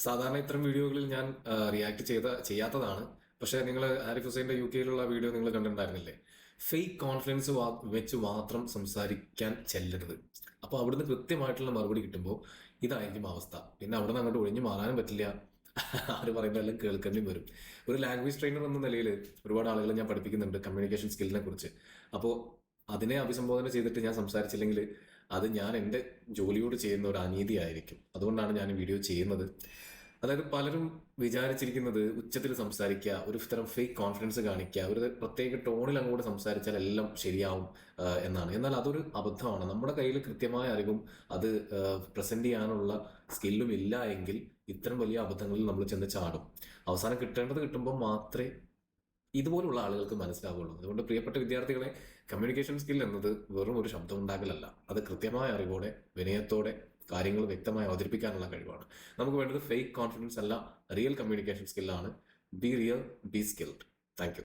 സാധാരണ ഇത്തരം വീഡിയോകളിൽ ഞാൻ റിയാക്ട് ചെയ്യാത്തതാണ്. പക്ഷേ നിങ്ങൾ ആരിഫ് ഹുസൈൻ്റെ UK-യിലുള്ള വീഡിയോ നിങ്ങൾ കണ്ടിട്ടുണ്ടായിരുന്നില്ലേ? ഫേക്ക് കോൺഫിഡൻസ് വെച്ച് മാത്രം സംസാരിക്കാൻ ചെല്ലരുത്. അപ്പോൾ അവിടുന്ന് കൃത്യമായിട്ടുള്ള മറുപടി കിട്ടുമ്പോൾ ഇതായിരിക്കും അവസ്ഥ. പിന്നെ അവിടുന്ന് അങ്ങോട്ട് ഒഴിഞ്ഞു മാറാനും പറ്റില്ല. ആര് പറയുന്നതെല്ലാം കേൾക്കേണ്ടി വരും. ഒരു ലാംഗ്വേജ് ട്രെയിനർ എന്ന നിലയിൽ ഒരുപാട് ആളുകളെ ഞാൻ പഠിപ്പിക്കുന്നുണ്ട് കമ്മ്യൂണിക്കേഷൻ സ്കില്ലിനെ കുറിച്ച്. അപ്പോൾ അതിനെ അഭിസംബോധന ചെയ്തിട്ട് ഞാൻ സംസാരിച്ചില്ലെങ്കിൽ അത് ഞാൻ എൻ്റെ ജോലിയോട് ചെയ്യുന്ന ഒരു അനീതിയായിരിക്കും. അതുകൊണ്ടാണ് ഞാൻ വീഡിയോ ചെയ്യുന്നത്. അതായത് പലരും വിചാരിച്ചിരിക്കുന്നത് ഉച്ചത്തിൽ സംസാരിക്കുക, ഒരു തരം ഫേക്ക് കോൺഫിഡൻസ് കാണിക്കുക, ഒരു പ്രത്യേക ടോണിൽ അങ്ങോട്ട് സംസാരിച്ചാൽ എല്ലാം ശരിയാവും എന്നാണ്. എന്നാൽ അതൊരു അബദ്ധമാണ്. നമ്മുടെ കയ്യിൽ കൃത്യമായ അറിവും അത് പ്രസന്റ് ചെയ്യാനുള്ള സ്കില്ലും ഇല്ല എങ്കിൽ ഇത്തരം വലിയ അബദ്ധങ്ങളിൽ നമ്മൾ ചെന്ന് ചാടും. അവസാനം കിട്ടേണ്ടത് കിട്ടുമ്പോൾ മാത്രമേ ഇതുപോലുള്ള ആളുകൾക്ക് മനസ്സിലാവുള്ളൂ. അതുകൊണ്ട് പ്രിയപ്പെട്ട വിദ്യാർത്ഥികളെ, കമ്മ്യൂണിക്കേഷൻ സ്കിൽ എന്നത് വെറും ഒരു ശബ്ദം ഉണ്ടാക്കലല്ല, അത് കൃത്യമായ അറിവോടെ വിനയത്തോടെ കാര്യങ്ങൾ വ്യക്തമായി അവതരിപ്പിക്കാനുള്ള കഴിവാണ്. നമുക്ക് വേണ്ടത് ഫേക്ക് കോൺഫിഡൻസ് അല്ല, റിയൽ കമ്മ്യൂണിക്കേഷൻ സ്കില്ലാണ്. Be real, be skilled. Thank U.